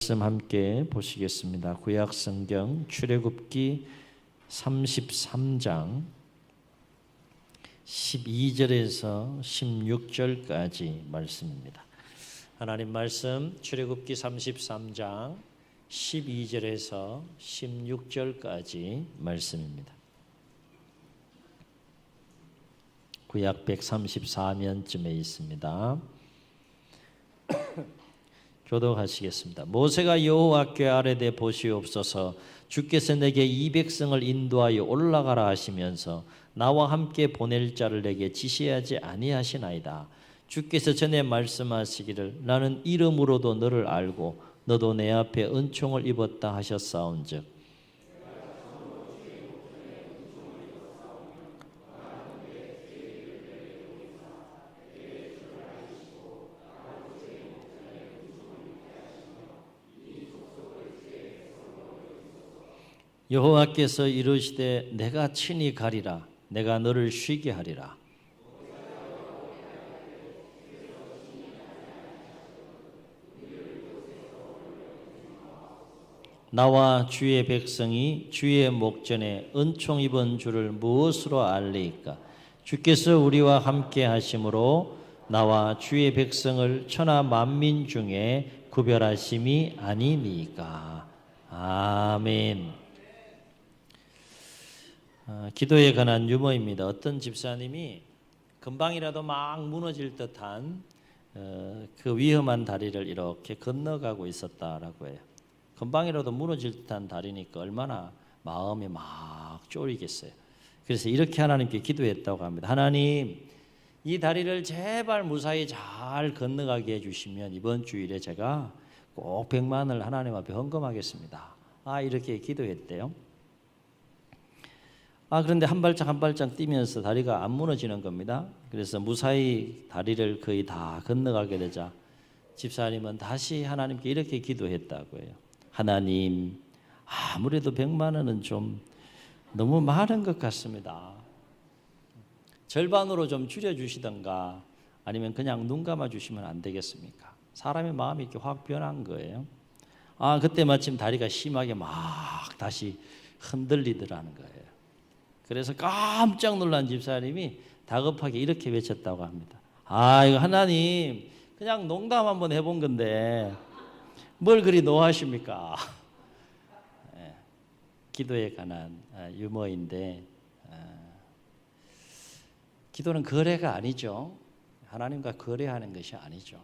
말씀 함께 보시겠습니다. 구약 성경 출애굽기 33장 12절에서 16절까지 말씀입니다. 하나님 말씀 출애굽기 33장 12절에서 16절까지 말씀입니다. 구약 134면쯤에 있습니다. 교독하시겠습니다. 모세가 여호와께 아뢰되 보시옵소서, 주께서 내게 이 백성을 인도하여 올라가라 하시면서 나와 함께 보낼 자를 내게 지시하지 아니하시나이다. 주께서 전에 말씀하시기를 나는 이름으로도 너를 알고 너도 내 앞에 은총을 입었다 하셨사온즉 여호와께서 이르시되 내가 친히 가리라. 내가 너를 쉬게 하리라. 나와 주의 백성이 주의 목전에 은총 입은 줄을 무엇으로 알리이까? 주께서 우리와 함께 하심으로 나와 주의 백성을 천하 만민 중에 구별하심이 아니니까. 아멘. 기도에 관한 유머입니다. 어떤 집사님이 금방이라도 막 무너질 듯한 그 위험한 다리를 이렇게 건너가고 있었다라고 해요. 금방이라도 무너질 듯한 다리니까 얼마나 마음이 막 쫄이겠어요. 그래서 이렇게 하나님께 기도했다고 합니다. 하나님, 이 다리를 제발 무사히 잘 건너가게 해주시면 이번 주일에 제가 꼭 100만을 하나님 앞에 헌금하겠습니다. 이렇게 기도했대요. 그런데 한 발짝 한 발짝 뛰면서 다리가 안 무너지는 겁니다. 그래서 무사히 다리를 거의 다 건너가게 되자 집사님은 다시 하나님께 이렇게 기도했다고 해요. 하나님, 아무래도 100만 원은 좀 너무 많은 것 같습니다. 절반으로 좀 줄여주시던가 아니면 그냥 눈 감아주시면 안 되겠습니까? 사람의 마음이 이렇게 확 변한 거예요. 그때 마침 다리가 심하게 막 다시 흔들리더라는 거예요. 그래서 깜짝 놀란 집사님이 다급하게 이렇게 외쳤다고 합니다. 이거 하나님 그냥 농담 한번 해본 건데 뭘 그리 노하십니까? 기도에 관한 유머인데 기도는 거래가 아니죠. 하나님과 거래하는 것이 아니죠.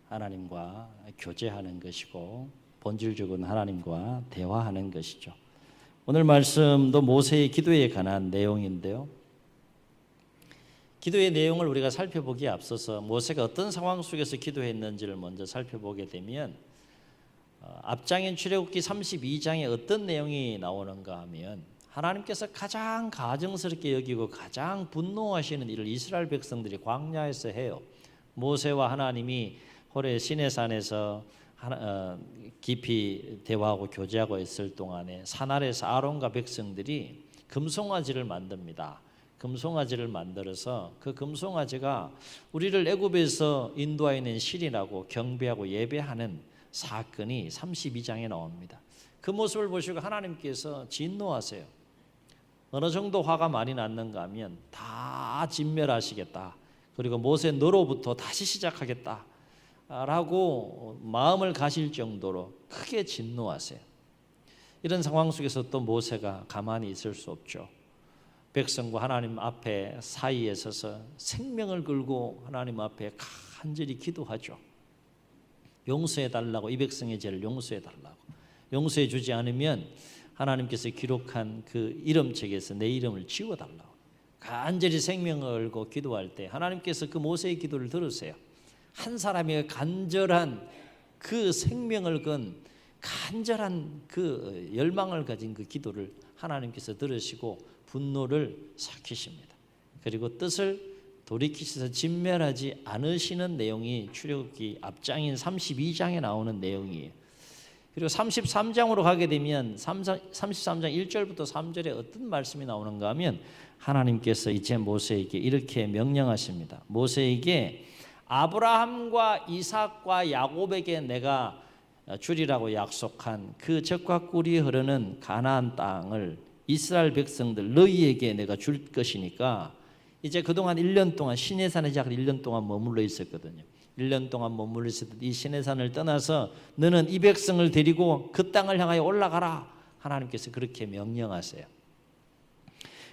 하나님과 교제하는 것이고 본질적으로 하나님과 대화하는 것이죠. 오늘 말씀도 모세의 기도에 관한 내용인데요. 기도의 내용을 우리가 살펴보기에 앞서서 모세가 어떤 상황 속에서 기도했는지를 먼저 살펴보게 되면 앞장인 출애굽기 32장에 어떤 내용이 나오는가 하면 하나님께서 가장 가증스럽게 여기고 가장 분노하시는 일을 이스라엘 백성들이 광야에서 해요. 모세와 하나님이 호레 시내산에서 깊이 대화하고 교제하고 있을 동안에 산 아래에서 아론과 백성들이 금송아지를 만듭니다. 금송아지를 만들어서 그 금송아지가 우리를 애굽에서 인도하여낸 신이라고 경배하고 예배하는 사건이 32장에 나옵니다. 그 모습을 보시고 하나님께서 진노하세요. 어느 정도 화가 많이 났는가 하면 다 진멸하시겠다. 그리고 모세 너로부터 다시 시작하겠다 라고 마음을 가실 정도로 크게 진노하세요. 이런 상황 속에서 또 모세가 가만히 있을 수 없죠. 백성과 하나님 앞에 사이에 서서 생명을 걸고 하나님 앞에 간절히 기도하죠. 용서해 달라고, 이 백성의 죄를 용서해 달라고. 용서해 주지 않으면 하나님께서 기록한 그 이름책에서 내 이름을 지워달라고 간절히 생명을 걸고 기도할 때 하나님께서 그 모세의 기도를 들으세요. 한 사람의 간절한 그 생명을 건 간절한 그 열망을 가진 그 기도를 하나님께서 들으시고 분노를 삭히십니다. 그리고 뜻을 돌이키셔서 진멸하지 않으시는 내용이 출애굽기 앞장인 32장에 나오는 내용이에요. 그리고 33장으로 가게 되면 33장 1절부터 3절에 어떤 말씀이 나오는가 하면 하나님께서 이제 모세에게 이렇게 명령하십니다. 모세에게 아브라함과 이삭과 야곱에게 내가 주리라고 약속한 그 젖과 꿀이 흐르는 가나안 땅을 이스라엘 백성들 너희에게 내가 줄 것이니까 이제 그동안 1년 동안 시내산에 약 1년 동안 머물러 있었거든요. 1년 동안 머물러 있었던 이 시내산을 떠나서 너는 이 백성을 데리고 그 땅을 향하여 올라가라. 하나님께서 그렇게 명령하세요.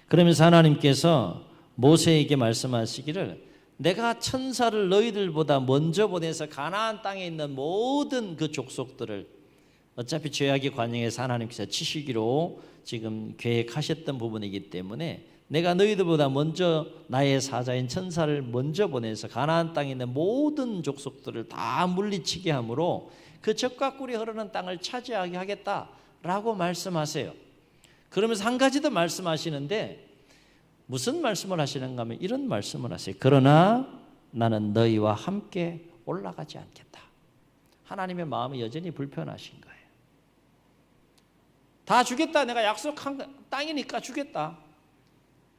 그러면서 하나님께서 모세에게 말씀하시기를 내가 천사를 너희들보다 먼저 보내서 가나안 땅에 있는 모든 그 족속들을 어차피 죄악의 관영에서 하나님께서 치시기로 지금 계획하셨던 부분이기 때문에 내가 너희들보다 먼저 나의 사자인 천사를 먼저 보내서 가나안 땅에 있는 모든 족속들을 다 물리치게 함으로 그 젖과 꿀이 흐르는 땅을 차지하게 하겠다라고 말씀하세요. 그러면서 한 가지 더 말씀하시는데 무슨 말씀을 하시는가 하면 이런 말씀을 하세요. 그러나 나는 너희와 함께 올라가지 않겠다. 하나님의 마음이 여전히 불편하신 거예요. 다 주겠다. 내가 약속한 땅이니까 주겠다.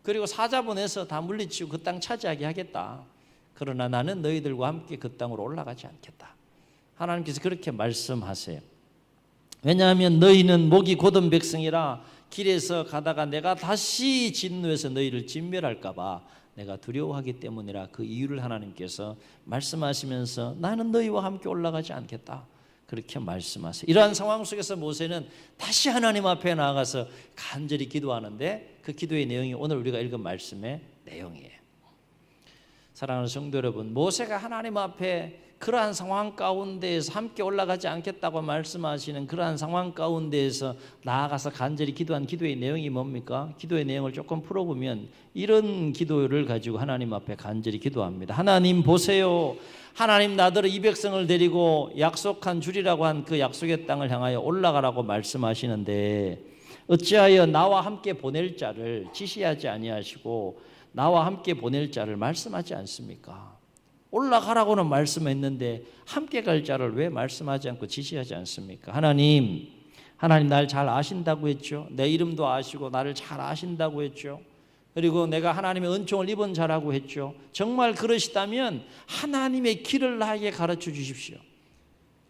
그리고 사자 보내서 다 물리치고 그 땅 차지하게 하겠다. 그러나 나는 너희들과 함께 그 땅으로 올라가지 않겠다. 하나님께서 그렇게 말씀하세요. 왜냐하면 너희는 목이 곧은 백성이라 길에서 가다가 내가 다시 진노해서 너희를 진멸할까 봐 내가 두려워하기 때문이라 그 이유를 하나님께서 말씀하시면서 나는 너희와 함께 올라가지 않겠다. 그렇게 말씀하세요. 이러한 상황 속에서 모세는 다시 하나님 앞에 나아가서 간절히 기도하는데 그 기도의 내용이 오늘 우리가 읽은 말씀의 내용이에요. 사랑하는 성도 여러분, 모세가 하나님 앞에 그러한 상황 가운데에서 함께 올라가지 않겠다고 말씀하시는 그러한 상황 가운데에서 나아가서 간절히 기도한 기도의 내용이 뭡니까? 기도의 내용을 조금 풀어보면 이런 기도를 가지고 하나님 앞에 간절히 기도합니다. 하나님 보세요. 하나님 나더러 이 백성을 데리고 약속한 주리라고 한 그 약속의 땅을 향하여 올라가라고 말씀하시는데 어찌하여 나와 함께 보낼 자를 지시하지 아니하시고 나와 함께 보낼 자를 말씀하지 않습니까? 올라가라고는 말씀했는데 함께 갈 자를 왜 말씀하지 않고 지시하지 않습니까? 하나님 날 잘 아신다고 했죠. 내 이름도 아시고 나를 잘 아신다고 했죠. 그리고 내가 하나님의 은총을 입은 자라고 했죠. 정말 그러시다면 하나님의 길을 나에게 가르쳐 주십시오.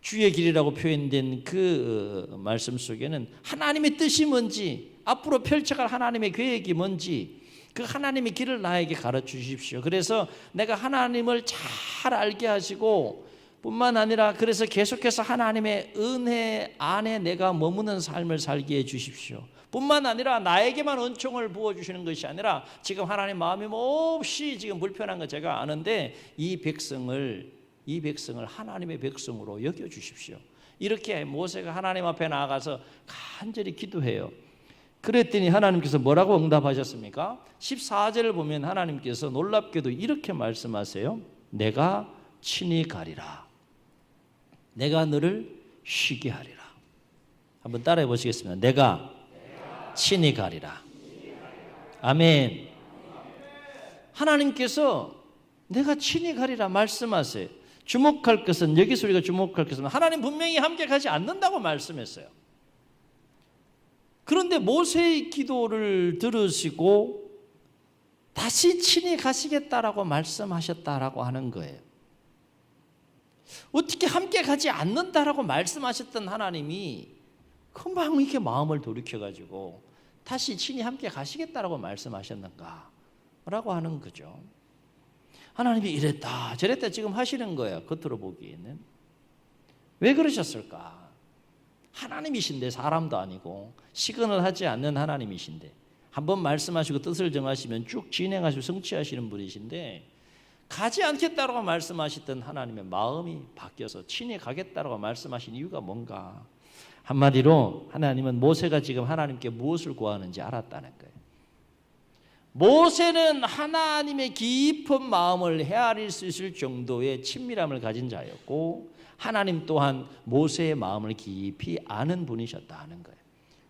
주의 길이라고 표현된 그 말씀 속에는 하나님의 뜻이 뭔지, 앞으로 펼쳐갈 하나님의 계획이 뭔지 그 하나님의 길을 나에게 가르쳐 주십시오. 그래서 내가 하나님을 잘 알게 하시고 뿐만 아니라 그래서 계속해서 하나님의 은혜 안에 내가 머무는 삶을 살게 해 주십시오. 뿐만 아니라 나에게만 은총을 부어주시는 것이 아니라 지금 하나님 마음이 몹시 지금 불편한 거 제가 아는데 이 백성을 하나님의 백성으로 여겨주십시오. 이렇게 모세가 하나님 앞에 나아가서 간절히 기도해요. 그랬더니 하나님께서 뭐라고 응답하셨습니까? 14절을 보면 하나님께서 놀랍게도 이렇게 말씀하세요. 내가 친히 가리라. 내가 너를 쉬게 하리라. 한번 따라해 보시겠습니다. 내가 친히 가리라. 아멘. 하나님께서 내가 친히 가리라 말씀하세요. 주목할 것은 여기서 우리가 주목할 것은 하나님 분명히 함께 가지 않는다고 말씀했어요. 그런데 모세의 기도를 들으시고 다시 친히 가시겠다라고 말씀하셨다라고 하는 거예요. 어떻게 함께 가지 않는다라고 말씀하셨던 하나님이 금방 이렇게 마음을 돌이켜가지고 다시 친히 함께 가시겠다라고 말씀하셨는가 라고 하는 거죠. 하나님이 이랬다 저랬다 지금 하시는 거예요. 겉으로 보기에는. 왜 그러셨을까? 하나님이신데 사람도 아니고 시건을 하지 않는 하나님이신데 한번 말씀하시고 뜻을 정하시면 쭉 진행하시고 성취하시는 분이신데 가지 않겠다고 말씀하셨던 하나님의 마음이 바뀌어서 친히 가겠다고 말씀하신 이유가 뭔가? 한마디로 하나님은 모세가 지금 하나님께 무엇을 구하는지 알았다는 거예요. 모세는 하나님의 깊은 마음을 헤아릴 수 있을 정도의 친밀함을 가진 자였고 하나님 또한 모세의 마음을 깊이 아는 분이셨다는 거예요.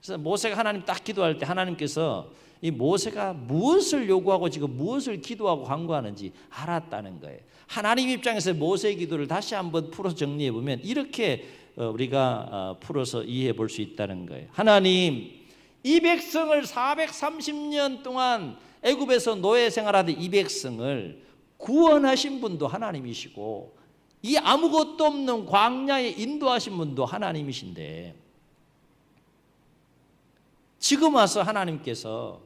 그래서 모세가 하나님 딱 기도할 때 하나님께서 이 모세가 무엇을 요구하고 지금 무엇을 기도하고 간구하는지 알았다는 거예요. 하나님 입장에서 모세의 기도를 다시 한번 풀어서 정리해 보면 이렇게 우리가 풀어서 이해해 볼 수 있다는 거예요. 하나님, 이 백성을 430년 동안 애굽에서 노예 생활하던 이 백성을 구원하신 분도 하나님이시고 이 아무것도 없는 광야에 인도하신 분도 하나님이신데 지금 와서 하나님께서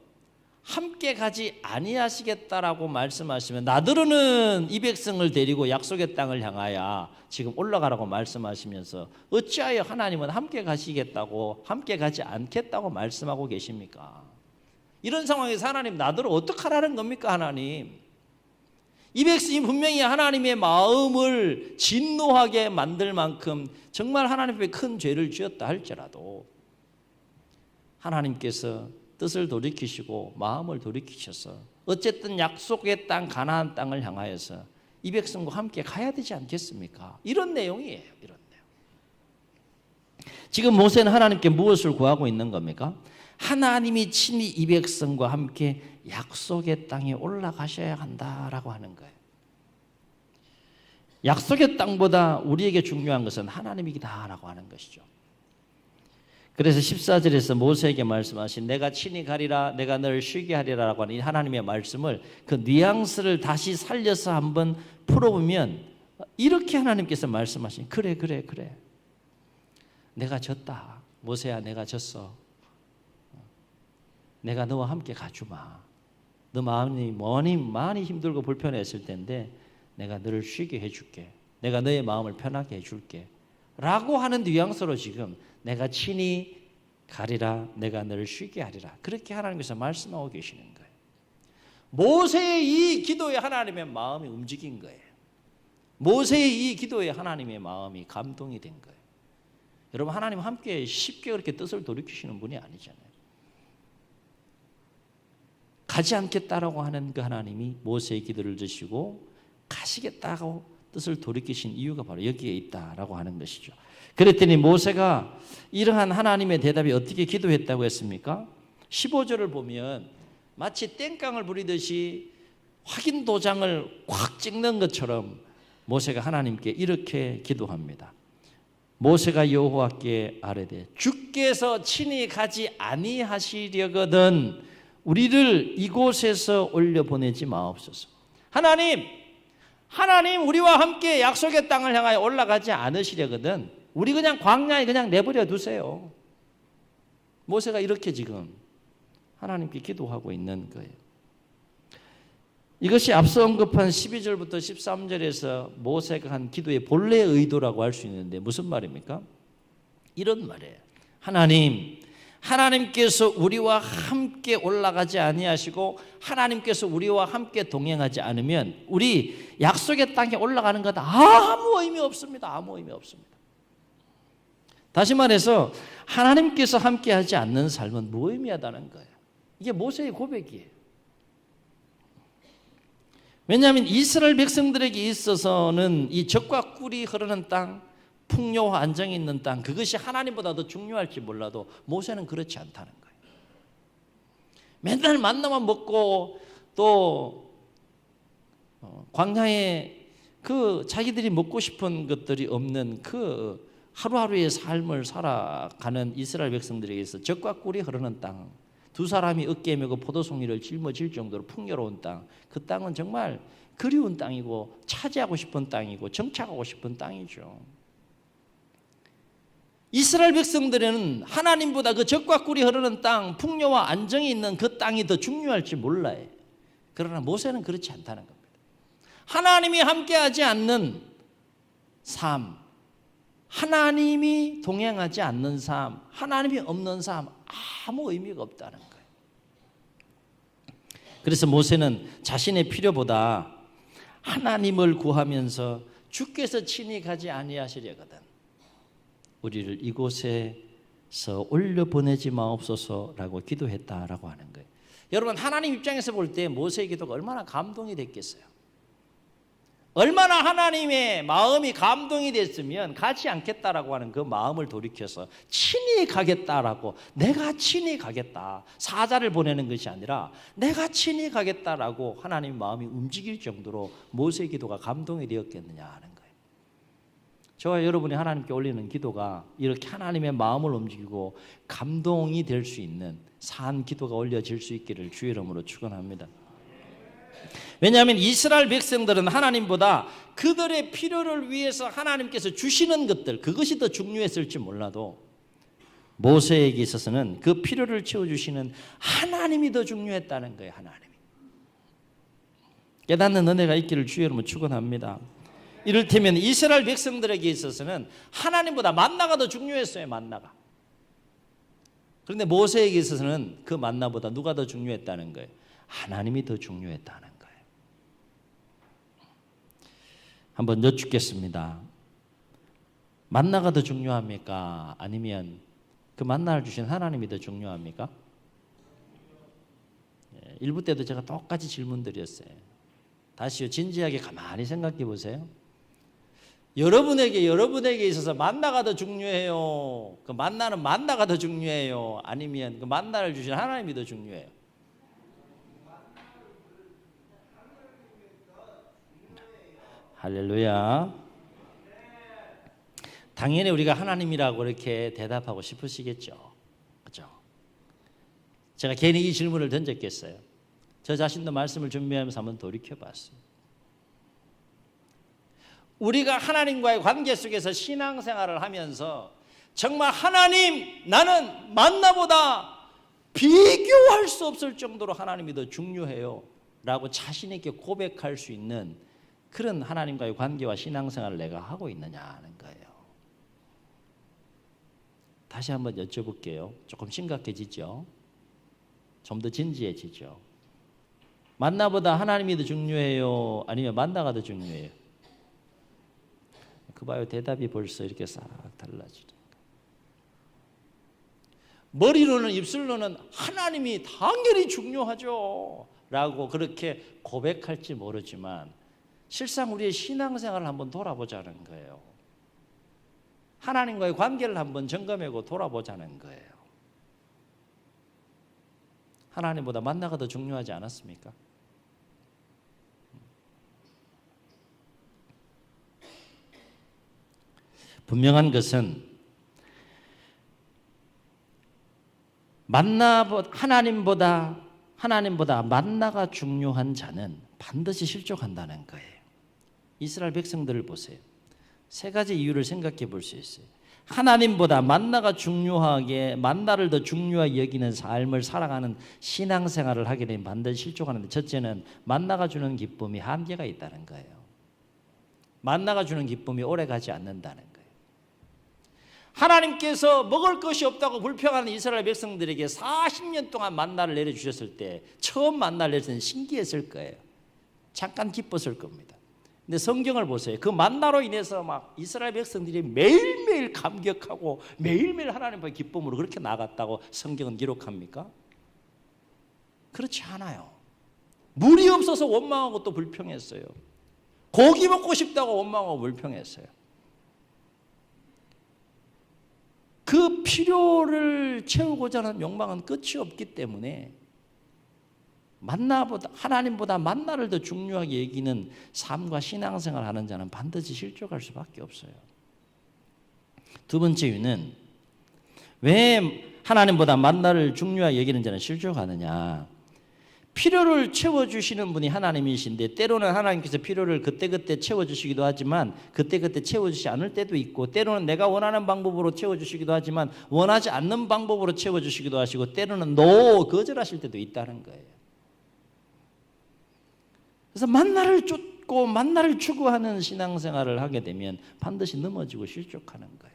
함께 가지 아니하시겠다라고 말씀하시면 나더러는 이 백성을 데리고 약속의 땅을 향하여 지금 올라가라고 말씀하시면서 어찌하여 하나님은 함께 가시겠다고 함께 가지 않겠다고 말씀하고 계십니까? 이런 상황에서 하나님 나더러 어떡하라는 겁니까? 하나님 이 백성이 분명히 하나님의 마음을 진노하게 만들 만큼 정말 하나님 앞에 큰 죄를 지었다 할지라도 하나님께서 뜻을 돌이키시고 마음을 돌이키셔서 어쨌든 약속의 땅 가나안 땅을 향하여서 이 백성과 함께 가야 되지 않겠습니까? 이런 내용이에요. 이런 내용. 지금 모세는 하나님께 무엇을 구하고 있는 겁니까? 하나님이 친히 이 백성과 함께 약속의 땅에 올라가셔야 한다라고 하는 거예요. 약속의 땅보다 우리에게 중요한 것은 하나님이다라고 하는 것이죠. 그래서 14절에서 모세에게 말씀하신 내가 친히 가리라 내가 너를 쉬게 하리라라고 하는 이 하나님의 말씀을 그 뉘앙스를 다시 살려서 한번 풀어보면 이렇게 하나님께서 말씀하신 그래 내가 졌다. 모세야 내가 졌어. 내가 너와 함께 가주마. 너 마음이 많이 힘들고 불편했을 텐데 내가 너를 쉬게 해줄게. 내가 너의 마음을 편하게 해줄게 라고 하는 뉘앙스로 지금 내가 친히 가리라 내가 너를 쉬게 하리라 그렇게 하나님께서 말씀하고 계시는 거예요. 모세의 이 기도에 하나님의 마음이 움직인 거예요. 모세의 이 기도에 하나님의 마음이 감동이 된 거예요. 여러분 하나님 함께 쉽게 그렇게 뜻을 돌이키시는 분이 아니잖아요. 가지 않겠다라고 하는 그 하나님이 모세의 기도를 드시고 가시겠다고 뜻을 돌이키신 이유가 바로 여기에 있다라고 하는 것이죠. 그랬더니 모세가 이러한 하나님의 대답이 어떻게 기도했다고 했습니까? 15절을 보면 마치 땡깡을 부리듯이 확인 도장을 꽉 찍는 것처럼 모세가 하나님께 이렇게 기도합니다. 모세가 여호와께 아뢰되 주께서 친히 가지 아니하시려거든 우리를 이곳에서 올려보내지 마옵소서. 하나님 우리와 함께 약속의 땅을 향하여 올라가지 않으시려거든 우리 그냥 광야에 그냥 내버려 두세요. 모세가 이렇게 지금 하나님께 기도하고 있는 거예요. 이것이 앞서 언급한 12절부터 13절에서 모세가 한 기도의 본래 의도라고 할 수 있는데 무슨 말입니까? 이런 말이에요. 하나님께서 우리와 함께 올라가지 아니하시고 하나님께서 우리와 함께 동행하지 않으면 우리 약속의 땅에 올라가는 것 아무 의미 없습니다. 아무 의미 없습니다. 다시 말해서 하나님께서 함께하지 않는 삶은 무의미하다는 거예요. 이게 모세의 고백이에요. 왜냐하면 이스라엘 백성들에게 있어서는 이 젖과 꿀이 흐르는 땅, 풍요와 안정이 있는 땅, 그것이 하나님보다 더 중요할지 몰라도 모세는 그렇지 않다는 거예요. 맨날 만나만 먹고 또 광야에 그 자기들이 먹고 싶은 것들이 없는 그 하루하루의 삶을 살아가는 이스라엘 백성들에게서 젖과 꿀이 흐르는 땅, 두 사람이 어깨에 메고 포도송이를 짊어질 정도로 풍요로운 땅, 그 땅은 정말 그리운 땅이고 차지하고 싶은 땅이고 정착하고 싶은 땅이죠. 이스라엘 백성들은 하나님보다 그 젖과 꿀이 흐르는 땅, 풍요와 안정이 있는 그 땅이 더 중요할지 몰라요. 그러나 모세는 그렇지 않다는 겁니다. 하나님이 함께하지 않는 삶, 하나님이 동행하지 않는 삶, 하나님이 없는 삶 아무 의미가 없다는 거예요. 그래서 모세는 자신의 필요보다 하나님을 구하면서 주께서 친히 가지 아니하시려거든 우리를 이곳에서 올려보내지 마옵소서라고 기도했다라고 하는 거예요. 여러분 하나님 입장에서 볼 때 모세의 기도가 얼마나 감동이 됐겠어요. 얼마나 하나님의 마음이 감동이 됐으면 가지 않겠다라고 하는 그 마음을 돌이켜서 친히 가겠다라고, 내가 친히 가겠다, 사자를 보내는 것이 아니라 내가 친히 가겠다라고 하나님 마음이 움직일 정도로 모세의 기도가 감동이 되었겠느냐 하는 거예요. 저와 여러분이 하나님께 올리는 기도가 이렇게 하나님의 마음을 움직이고 감동이 될 수 있는 산 기도가 올려질 수 있기를 주의 이름으로 축원합니다. 왜냐하면 이스라엘 백성들은 하나님보다 그들의 필요를 위해서 하나님께서 주시는 것들, 그것이 더 중요했을지 몰라도 모세에게 있어서는 그 필요를 채워주시는 하나님이 더 중요했다는 거예요. 하나님이. 깨닫는 은혜가 있기를 주의 이름으로 축원합니다. 이를테면 이스라엘 백성들에게 있어서는 하나님보다 만나가 더 중요했어요. 만나가. 그런데 모세에게 있어서는 그 만나보다 누가 더 중요했다는 거예요? 하나님이 더 중요했다는 거예요. 한번 여쭙겠습니다. 만나가 더 중요합니까? 아니면 그 만나를 주신 하나님이 더 중요합니까? 일부 때도 제가 똑같이 질문 드렸어요. 다시요, 진지하게 가만히 생각해 보세요. 여러분에게 있어서 만나가 더 중요해요? 그 만나는 만나가 더 중요해요? 아니면 그 만나를 주신 하나님이 더 중요해요? 할렐루야. 당연히 우리가 하나님이라고 이렇게 대답하고 싶으시겠죠. 그렇죠? 제가 괜히 이 질문을 던졌겠어요. 저 자신도 말씀을 준비하면서 한번 돌이켜봤습니다. 우리가 하나님과의 관계 속에서 신앙생활을 하면서 정말 하나님, 나는 만나보다 비교할 수 없을 정도로 하나님이 더 중요해요 라고 자신 있게 고백할 수 있는 그런 하나님과의 관계와 신앙생활을 내가 하고 있느냐 하는 거예요. 다시 한번 여쭤볼게요. 조금 심각해지죠? 좀 더 진지해지죠? 만나보다 하나님이 더 중요해요? 아니면 만나가 더 중요해요? 그 봐요. 대답이 벌써 이렇게 싹 달라지는 거예요. 머리로는 입술로는 하나님이 당연히 중요하죠 라고 그렇게 고백할지 모르지만 실상 우리의 신앙생활을 한번 돌아보자는 거예요. 하나님과의 관계를 한번 점검하고 돌아보자는 거예요. 하나님보다 만나가 더 중요하지 않았습니까? 분명한 것은 하나님보다 만나가 중요한 자는 반드시 실족한다는 거예요. 이스라엘 백성들을 보세요. 세 가지 이유를 생각해 볼 수 있어요. 하나님보다 만나가 중요하게, 만나를 더 중요하게 여기는 삶을 살아가는 신앙생활을 하게 되면 반드시 실족하는데, 첫째는 만나가 주는 기쁨이 한계가 있다는 거예요. 만나가 주는 기쁨이 오래 가지 않는다는 거예요. 하나님께서 먹을 것이 없다고 불평하는 이스라엘 백성들에게 40년 동안 만나를 내려주셨을 때 처음 만나를 내렸을 때 신기했을 거예요. 잠깐 기뻤을 겁니다. 근데 성경을 보세요. 그 만나로 인해서 막 이스라엘 백성들이 매일매일 감격하고 매일매일 하나님의 기쁨으로 그렇게 나갔다고 성경은 기록합니까? 그렇지 않아요. 물이 없어서 원망하고 또 불평했어요. 고기 먹고 싶다고 원망하고 불평했어요. 그 필요를 채우고자 하는 욕망은 끝이 없기 때문에 하나님보다 만나를 더 중요하게 여기는 삶과 신앙생활을 하는 자는 반드시 실족할 수밖에 없어요. 두 번째 이유는 왜 하나님보다 만나를 중요하게 여기는 자는 실족하느냐? 필요를 채워주시는 분이 하나님이신데 때로는 하나님께서 필요를 그때그때 채워주시기도 하지만 그때그때 채워주시지 않을 때도 있고, 때로는 내가 원하는 방법으로 채워주시기도 하지만 원하지 않는 방법으로 채워주시기도 하시고, 때로는 거절하실 때도 있다는 거예요. 그래서 만나를 쫓고 만나를 추구하는 신앙생활을 하게 되면 반드시 넘어지고 실족하는 거예요.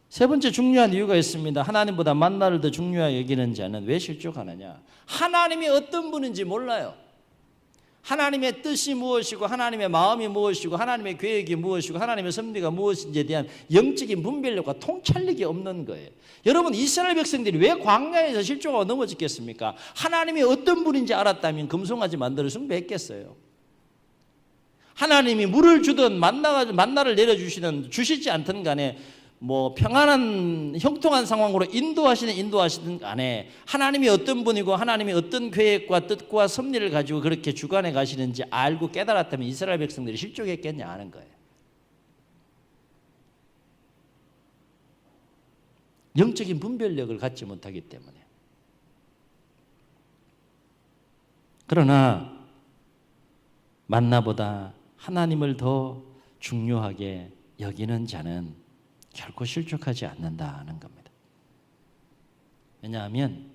세 번째 중요한 이유가 있습니다. 하나님보다 만나를 더 중요하게 여기는 자는 왜 실족하느냐? 하나님이 어떤 분인지 몰라요. 하나님의 뜻이 무엇이고 하나님의 마음이 무엇이고 하나님의 계획이 무엇이고 하나님의 섭리가 무엇인지에 대한 영적인 분별력과 통찰력이 없는 거예요. 여러분, 이스라엘 백성들이 왜 광야에서 실족하고 넘어졌겠습니까? 하나님이 어떤 분인지 알았다면 금송아지 만들어 숭배했겠어요. 하나님이 물을 주든 만나를 내려주시든 주시지 않든 간에 평안한 형통한 상황으로 인도하시든 간에 하나님이 어떤 분이고 하나님이 어떤 계획과 뜻과 섭리를 가지고 그렇게 주관해 가시는지 알고 깨달았다면 이스라엘 백성들이 실족했겠냐 하는 거예요. 영적인 분별력을 갖지 못하기 때문에. 그러나 만나보다 하나님을 더 중요하게 여기는 자는 결코 실족하지 않는다는 겁니다. 왜냐하면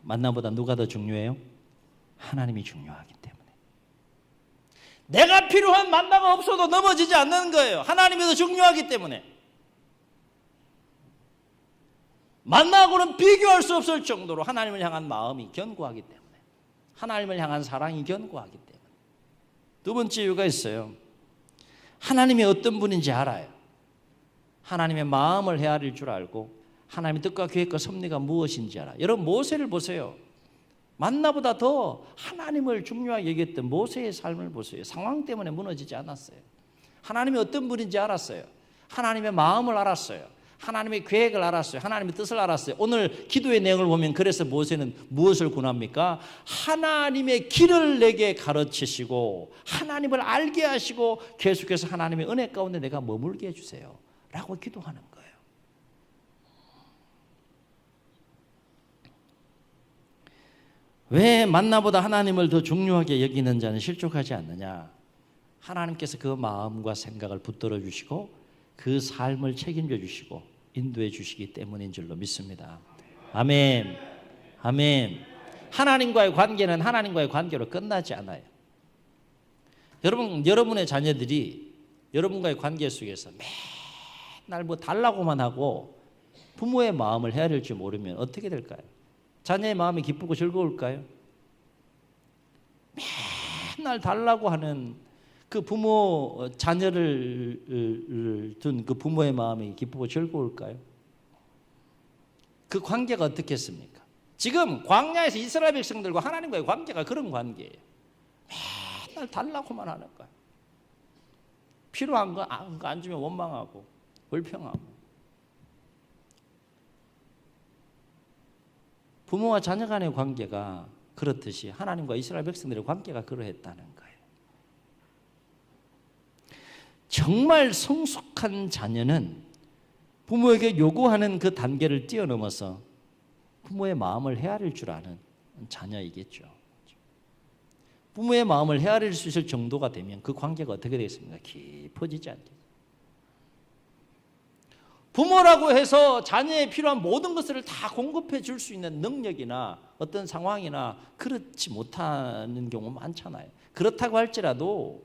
만나보다 누가 더 중요해요? 하나님이 중요하기 때문에. 내가 필요한 만나가 없어도 넘어지지 않는 거예요. 하나님이 더 중요하기 때문에. 만나고는 비교할 수 없을 정도로 하나님을 향한 마음이 견고하기 때문에. 하나님을 향한 사랑이 견고하기 때문에. 두 번째 이유가 있어요. 하나님이 어떤 분인지 알아요. 하나님의 마음을 헤아릴 줄 알고 하나님의 뜻과 계획과 섭리가 무엇인지 알아요. 여러분 모세를 보세요. 만나보다 더 하나님을 중요하게 여겼던 모세의 삶을 보세요. 상황 때문에 무너지지 않았어요. 하나님이 어떤 분인지 알았어요. 하나님의 마음을 알았어요. 하나님의 계획을 알았어요. 하나님의 뜻을 알았어요. 오늘 기도의 내용을 보면 그래서 모세는 무엇을 권합니까? 하나님의 길을 내게 가르치시고 하나님을 알게 하시고 계속해서 하나님의 은혜 가운데 내가 머물게 해주세요 라고 기도하는 거예요. 왜 만나보다 하나님을 더 중요하게 여기는 자는 실족하지 않느냐? 하나님께서 그 마음과 생각을 붙들어 주시고 그 삶을 책임져 주시고 인도해 주시기 때문인 줄로 믿습니다. 아멘. 아멘. 하나님과의 관계는 하나님과의 관계로 끝나지 않아요. 여러분의 자녀들이 여러분과의 관계 속에서 맨날 뭐 달라고만 하고 부모의 마음을 헤아릴 줄 모르면 어떻게 될까요? 자녀의 마음이 기쁘고 즐거울까요? 맨날 달라고 하는 그 부모, 자녀를 둔 그 부모의 마음이 기쁘고 즐거울까요? 그 관계가 어떻겠습니까? 지금 광야에서 이스라엘 백성들과 하나님과의 관계가 그런 관계예요. 맨날 달라고만 하는 거예요. 필요한 거 안 주면 원망하고 불평하고. 부모와 자녀 간의 관계가 그렇듯이 하나님과 이스라엘 백성들의 관계가 그러했다는 거예요. 정말 성숙한 자녀는 부모에게 요구하는 그 단계를 뛰어넘어서 부모의 마음을 헤아릴 줄 아는 자녀이겠죠. 부모의 마음을 헤아릴 수 있을 정도가 되면 그 관계가 어떻게 되겠습니까? 깊어지지 않겠죠. 부모라고 해서 자녀에 필요한 모든 것을 다 공급해 줄 수 있는 능력이나 어떤 상황이나 그렇지 못하는 경우 많잖아요. 그렇다고 할지라도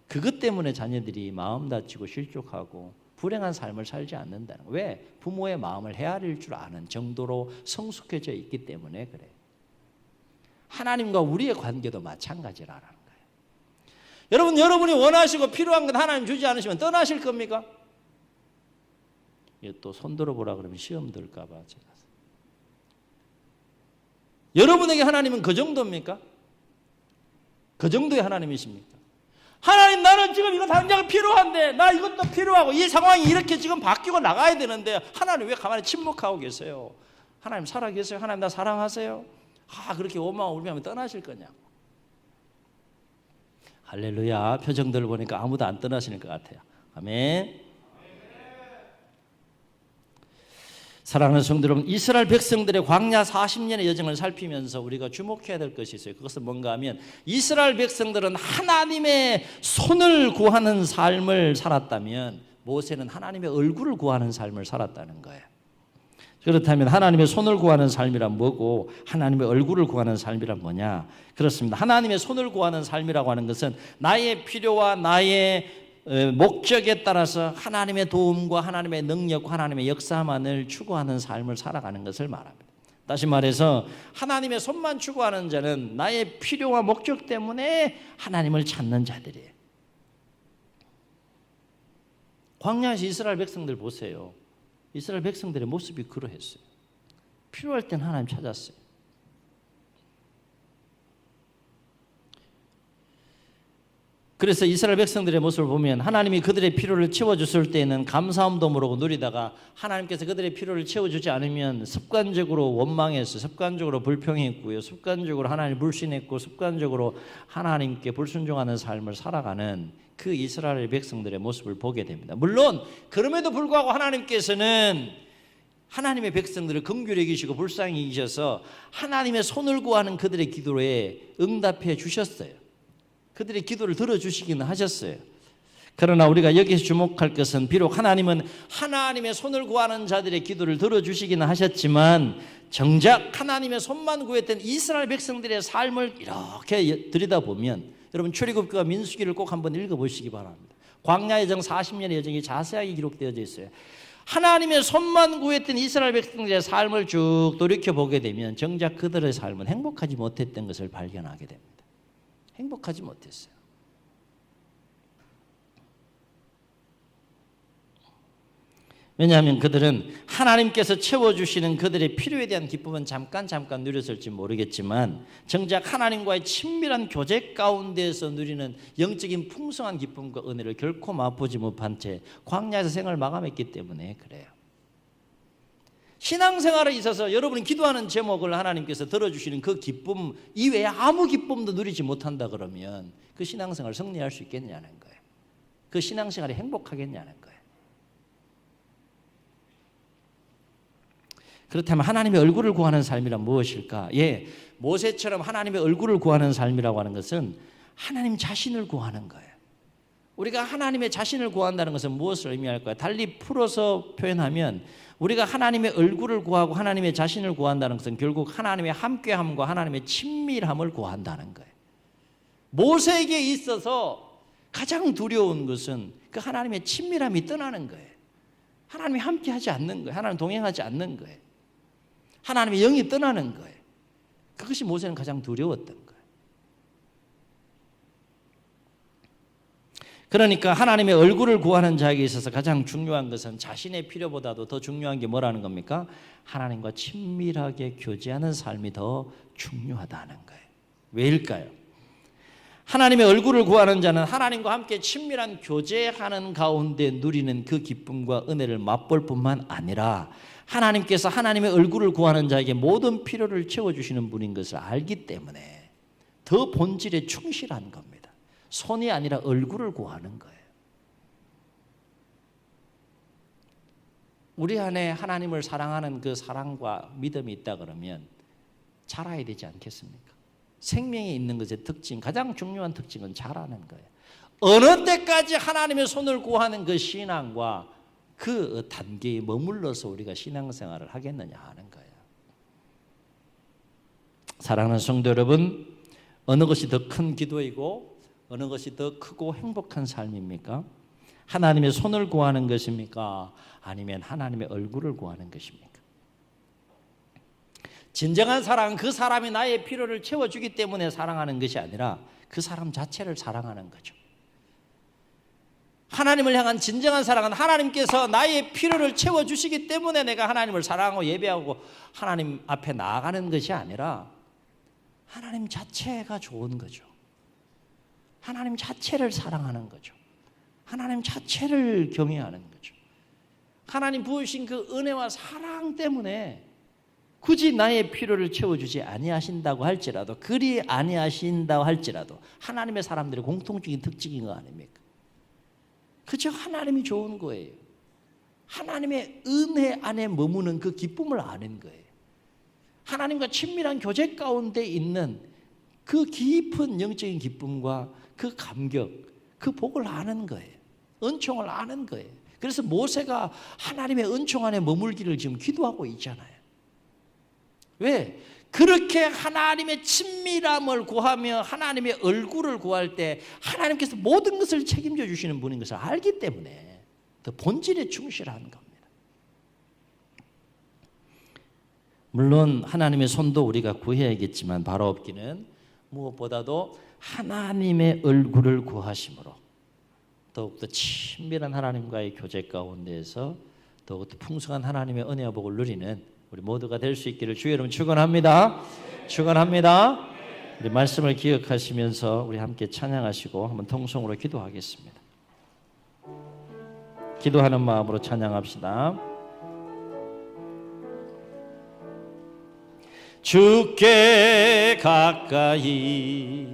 그것 때문에 자녀들이 마음 다치고 실족하고 불행한 삶을 살지 않는다는 거예요. 왜? 부모의 마음을 헤아릴 줄 아는 정도로 성숙해져 있기 때문에 그래요. 하나님과 우리의 관계도 마찬가지라는 거예요. 여러분, 여러분이 원하시고 필요한 건 하나님 주지 않으시면 떠나실 겁니까? 또 손들어 보라 그러면 시험 들까 봐 제가. 여러분에게 하나님은 그 정도입니까? 그 정도의 하나님이십니까? 하나님, 나는 지금 이거 당장 필요한데, 나 이것도 필요하고 이 상황이 이렇게 지금 바뀌고 나가야 되는데 하나님 왜 가만히 침묵하고 계세요? 하나님 살아 계세요? 하나님 나 사랑하세요? 그렇게 원망 울면 떠나실 거냐고. 할렐루야. 표정들을 보니까 아무도 안 떠나시는 것 같아요. 아멘. 사랑하는 성도 여러분, 이스라엘 백성들의 광야 40년의 여정을 살피면서 우리가 주목해야 될 것이 있어요. 그것은 뭔가 하면 이스라엘 백성들은 하나님의 손을 구하는 삶을 살았다면 모세는 하나님의 얼굴을 구하는 삶을 살았다는 거예요. 그렇다면 하나님의 손을 구하는 삶이란 뭐고 하나님의 얼굴을 구하는 삶이란 뭐냐? 그렇습니다. 하나님의 손을 구하는 삶이라고 하는 것은 나의 필요와 나의 목적에 따라서 하나님의 도움과 하나님의 능력과 하나님의 역사만을 추구하는 삶을 살아가는 것을 말합니다. 다시 말해서 하나님의 손만 추구하는 자는 나의 필요와 목적 때문에 하나님을 찾는 자들이에요. 광야에서 이스라엘 백성들 보세요. 이스라엘 백성들의 모습이 그러했어요. 필요할 땐 하나님 찾았어요. 그래서 이스라엘 백성들의 모습을 보면 하나님이 그들의 필요를 채워줬을 때에는 감사함도 모르고 누리다가 하나님께서 그들의 필요를 채워주지 않으면 습관적으로 원망했어요. 습관적으로 불평했고요. 습관적으로 하나님을 불신했고 습관적으로 하나님께 불순종하는 삶을 살아가는 그 이스라엘 백성들의 모습을 보게 됩니다. 물론 그럼에도 불구하고 하나님께서는 하나님의 백성들을 긍휼히 여기시고 불쌍히 여기셔서 하나님의 손을 구하는 그들의 기도에 응답해 주셨어요. 그들의 기도를 들어주시기는 하셨어요. 그러나 우리가 여기서 주목할 것은 비록 하나님은 하나님의 손을 구하는 자들의 기도를 들어주시기는 하셨지만 정작 하나님의 손만 구했던 이스라엘 백성들의 삶을 이렇게 들여다보면 여러분 출애굽기와 민수기를 꼭 한번 읽어보시기 바랍니다. 광야 여정 40년의 여정이 자세하게 기록되어져 있어요. 하나님의 손만 구했던 이스라엘 백성들의 삶을 쭉 돌이켜보게 되면 정작 그들의 삶은 행복하지 못했던 것을 발견하게 됩니다. 행복하지 못했어요. 왜냐하면 그들은 하나님께서 채워주시는 그들의 필요에 대한 기쁨은 잠깐 누렸을지 모르겠지만 정작 하나님과의 친밀한 교제 가운데에서 누리는 영적인 풍성한 기쁨과 은혜를 결코 맛보지 못한 채 광야에서 생활을 마감했기 때문에 그래요. 신앙생활에 있어서 여러분이 기도하는 제목을 하나님께서 들어주시는 그 기쁨 이외에 아무 기쁨도 누리지 못한다 그러면 그 신앙생활을 승리할 수 있겠냐는 거예요. 그 신앙생활이 행복하겠냐는 거예요. 그렇다면 하나님의 얼굴을 구하는 삶이란 무엇일까? 모세처럼 하나님의 얼굴을 구하는 삶이라고 하는 것은 하나님 자신을 구하는 거예요. 우리가 하나님의 자신을 구한다는 것은 무엇을 의미할까요? 달리 풀어서 표현하면 우리가 하나님의 얼굴을 구하고 하나님의 자신을 구한다는 것은 결국 하나님의 함께함과 하나님의 친밀함을 구한다는 거예요. 모세에게 있어서 가장 두려운 것은 그 하나님의 친밀함이 떠나는 거예요. 하나님이 함께하지 않는 거예요. 하나님 동행하지 않는 거예요. 하나님의 영이 떠나는 거예요. 그것이 모세는 가장 두려웠던 거예요. 그러니까 하나님의 얼굴을 구하는 자에게 있어서 가장 중요한 것은 자신의 필요보다도 더 중요한 게 뭐라는 겁니까? 하나님과 친밀하게 교제하는 삶이 더 중요하다는 거예요. 왜일까요? 하나님의 얼굴을 구하는 자는 하나님과 함께 친밀한 교제하는 가운데 누리는 그 기쁨과 은혜를 맛볼 뿐만 아니라 하나님께서 하나님의 얼굴을 구하는 자에게 모든 필요를 채워주시는 분인 것을 알기 때문에 더 본질에 충실한 겁니다. 손이 아니라 얼굴을 구하는 거예요. 우리 안에 하나님을 사랑하는 그 사랑과 믿음이 있다 그러면 잘해야 되지 않겠습니까? 생명에 있는 것의 특징, 가장 중요한 특징은 잘하는 거예요. 어느 때까지 하나님의 손을 구하는 그 신앙과 그 단계에 머물러서 우리가 신앙생활을 하겠느냐 하는 거예요. 사랑하는 성도 여러분, 어느 것이 더 큰 기도이고 어느 것이 더 크고 행복한 삶입니까? 하나님의 손을 구하는 것입니까? 아니면 하나님의 얼굴을 구하는 것입니까? 진정한 사랑은 그 사람이 나의 필요를 채워주기 때문에 사랑하는 것이 아니라 그 사람 자체를 사랑하는 거죠. 하나님을 향한 진정한 사랑은 하나님께서 나의 필요를 채워주시기 때문에 내가 하나님을 사랑하고 예배하고 하나님 앞에 나아가는 것이 아니라 하나님 자체가 좋은 거죠. 하나님 자체를 사랑하는 거죠. 하나님 자체를 경외하는 거죠. 하나님 부으신 그 은혜와 사랑 때문에 굳이 나의 필요를 채워주지 아니하신다고 할지라도 그리 아니하신다고 할지라도 하나님의 사람들의 공통적인 특징인 거 아닙니까? 그저 하나님이 좋은 거예요. 하나님의 은혜 안에 머무는 그 기쁨을 아는 거예요. 하나님과 친밀한 교제 가운데 있는 그 깊은 영적인 기쁨과 그 감격, 그 복을 아는 거예요. 은총을 아는 거예요. 그래서 모세가 하나님의 은총 안에 머물기를 지금 기도하고 있잖아요. 왜? 그렇게 하나님의 친밀함을 구하며 하나님의 얼굴을 구할 때 하나님께서 모든 것을 책임져 주시는 분인 것을 알기 때문에 더 본질에 충실한 겁니다. 물론 하나님의 손도 우리가 구해야겠지만 바로 없기는 무엇보다도 하나님의 얼굴을 구하심으로 더욱더 친밀한 하나님과의 교제 가운데에서 더욱더 풍성한 하나님의 은혜와 복을 누리는 우리 모두가 될 수 있기를 주의 이름으로 축원합니다. 축원합니다. 우리 말씀을 기억하시면서 우리 함께 찬양하시고 한번 통성으로 기도하겠습니다. 기도하는 마음으로 찬양합시다. 주께 가까이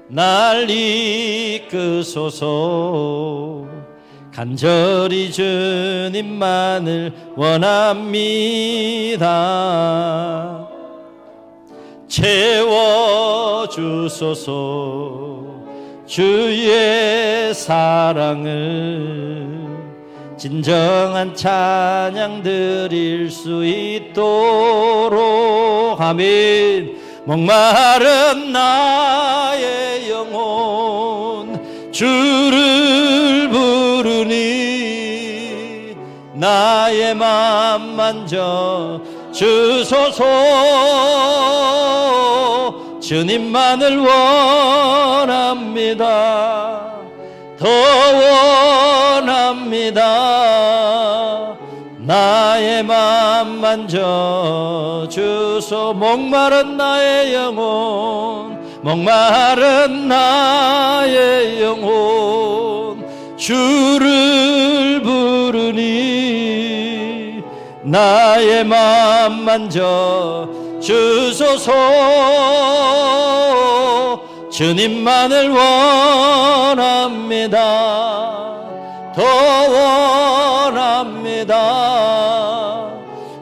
날 이끄소서. 간절히 주님만을 원합니다. 채워주소서 주의 사랑을 진정한 찬양 드릴 수 있도록. 아멘. 목마른 나의 영혼 주를 부르니 나의 맘 만져 주소서. 주님만을 원합니다. 더 원합니다. 나의 맘 만져 주소. 목마른 나의 영혼, 목마른 나의 영혼 주를 부르니 나의 맘 만져 주소서. 주님만을 원합니다. 더 원합니다.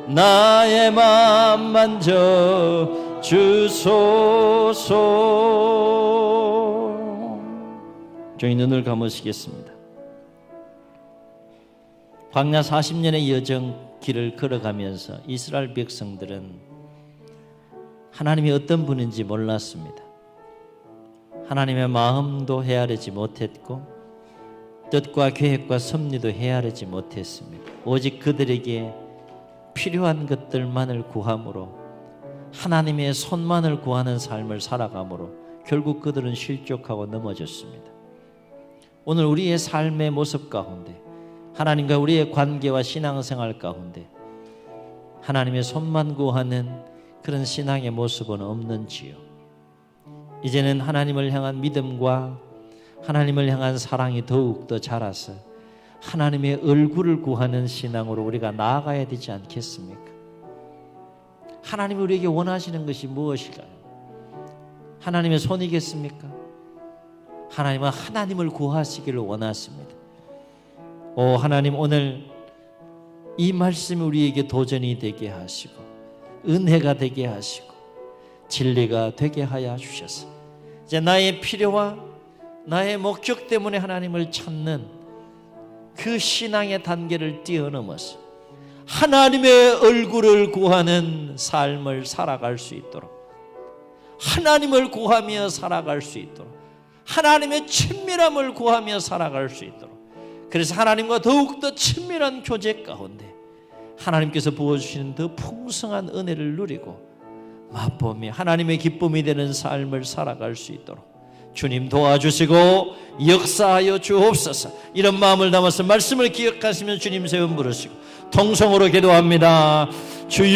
나의 맘 만져 주소서. 저희 눈을 감으시겠습니다. 광야 40년의 여정 길을 걸어가면서 이스라엘 백성들은 하나님이 어떤 분인지 몰랐습니다. 하나님의 마음도 헤아리지 못했고 뜻과 계획과 섭리도 헤아리지 못했습니다. 오직 그들에게 필요한 것들만을 구함으로, 하나님의 손만을 구하는 삶을 살아가므로 결국 그들은 실족하고 넘어졌습니다. 오늘 우리의 삶의 모습 가운데, 하나님과 우리의 관계와 신앙생활 가운데 하나님의 손만 구하는 그런 신앙의 모습은 없는지요? 이제는 하나님을 향한 믿음과 하나님을 향한 사랑이 더욱더 자라서 하나님의 얼굴을 구하는 신앙으로 우리가 나아가야 되지 않겠습니까? 하나님이 우리에게 원하시는 것이 무엇일까요? 하나님의 손이겠습니까? 하나님은 하나님을 구하시기를 원하십니다. 오 하나님, 오늘 이 말씀이 우리에게 도전이 되게 하시고 은혜가 되게 하시고 진리가 되게 하여 주셔서 이제 나의 필요와 나의 목적 때문에 하나님을 찾는 그 신앙의 단계를 뛰어넘어서 하나님의 얼굴을 구하는 삶을 살아갈 수 있도록, 하나님을 구하며 살아갈 수 있도록, 하나님의 친밀함을 구하며 살아갈 수 있도록, 그래서 하나님과 더욱더 친밀한 교제 가운데 하나님께서 부어주시는 더 풍성한 은혜를 누리고 맛보며 하나님의 기쁨이 되는 삶을 살아갈 수 있도록 주님 도와주시고 역사하여 주옵소서. 이런 마음을 담아서 말씀을 기억하시면 주님 세움 부르시고 통성으로 기도합니다. 주여